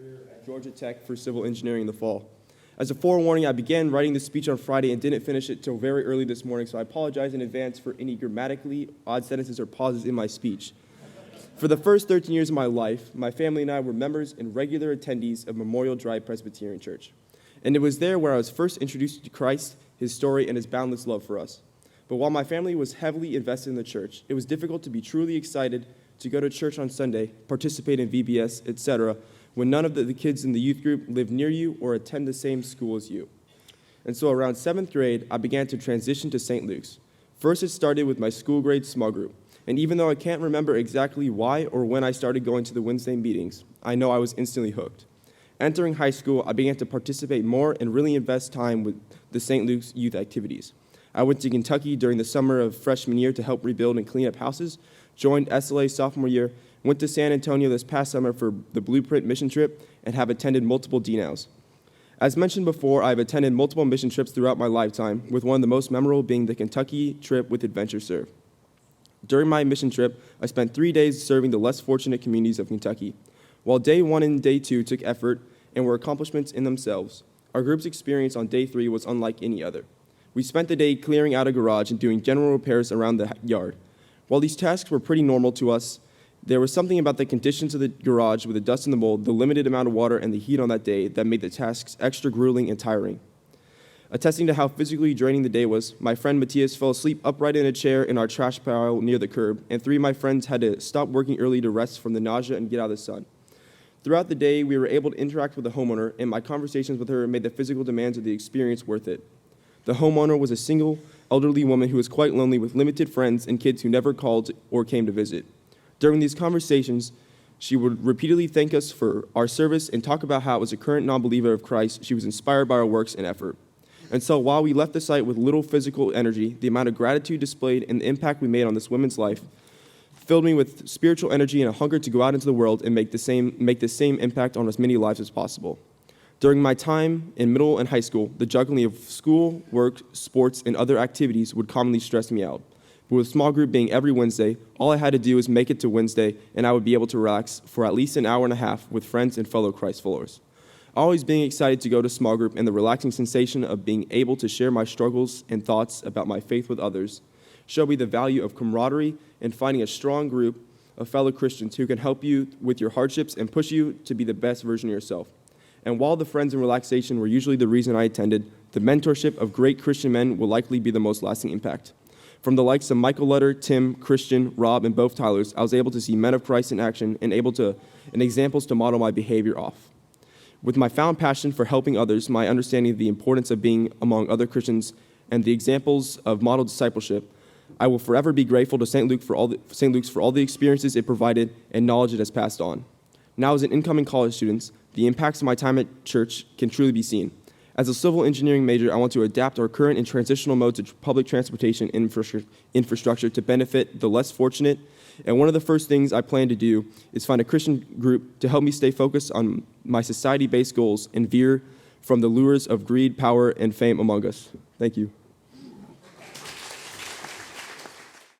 career at Georgia Tech for civil engineering in the fall. As a forewarning, I began writing this speech on Friday and didn't finish it till very early this morning, so I apologize in advance for any grammatically odd sentences or pauses in my speech. For the first 13 years of my life, my family and I were members and regular attendees of Memorial Drive Presbyterian Church. And it was there where I was first introduced to Christ, his story, and his boundless love for us. But while my family was heavily invested in the church, it was difficult to be truly excited to go to church on Sunday, participate in VBS, etc., when none of the kids in the youth group lived near you or attend the same school as you. And so around 7th grade, I began to transition to St. Luke's. First, it started with my school grade small group. And even though I can't remember exactly why or when I started going to the Wednesday meetings, I know I was instantly hooked. Entering high school, I began to participate more and really invest time with the St. Luke's youth activities. I went to Kentucky during the summer of freshman year to help rebuild and clean up houses, joined SLA sophomore year, went to San Antonio this past summer for the Blueprint mission trip, and have attended multiple DNOWs. As mentioned before, I've attended multiple mission trips throughout my lifetime, with one of the most memorable being the Kentucky trip with Adventure Serve. During my mission trip, I spent 3 days serving the less fortunate communities of Kentucky. While day 1 and day 2 took effort and were accomplishments in themselves, our group's experience on day 3 was unlike any other. We spent the day clearing out a garage and doing general repairs around the yard. While these tasks were pretty normal to us, there was something about the conditions of the garage with the dust and the mold, the limited amount of water, and the heat on that day that made the tasks extra grueling and tiring. Attesting to how physically draining the day was, my friend Matthias fell asleep upright in a chair in our trash pile near the curb, and 3 of my friends had to stop working early to rest from the nausea and get out of the sun. Throughout the day, we were able to interact with the homeowner, and my conversations with her made the physical demands of the experience worth it. The homeowner was a single, elderly woman who was quite lonely with limited friends and kids who never called or came to visit. During these conversations, she would repeatedly thank us for our service and talk about how, as a current non-believer of Christ, she was inspired by our works and effort. And so while we left the site with little physical energy, the amount of gratitude displayed and the impact we made on this woman's life filled me with spiritual energy and a hunger to go out into the world and make the same impact on as many lives as possible. During my time in middle and high school, the juggling of school, work, sports, and other activities would commonly stress me out. But with small group being every Wednesday, all I had to do was make it to Wednesday, and I would be able to relax for at least an hour and a half with friends and fellow Christ followers. Always being excited to go to small group and the relaxing sensation of being able to share my struggles and thoughts about my faith with others showed me the value of camaraderie and finding a strong group of fellow Christians who can help you with your hardships and push you to be the best version of yourself. And while the friends and relaxation were usually the reason I attended, the mentorship of great Christian men will likely be the most lasting impact. From the likes of Michael Lutter, Tim, Christian, Rob, and both Tylers, I was able to see men of Christ in action and examples to model my behavior off. With my found passion for helping others, my understanding of the importance of being among other Christians, and the examples of model discipleship, I will forever be grateful to St. Luke's for all the experiences it provided and knowledge it has passed on. Now, as an incoming college student, the impacts of my time at church can truly be seen. As a civil engineering major, I want to adapt our current and transitional modes of public transportation infrastructure to benefit the less fortunate. And one of the first things I plan to do is find a Christian group to help me stay focused on my society-based goals and veer from the lures of greed, power, and fame among us. Thank you.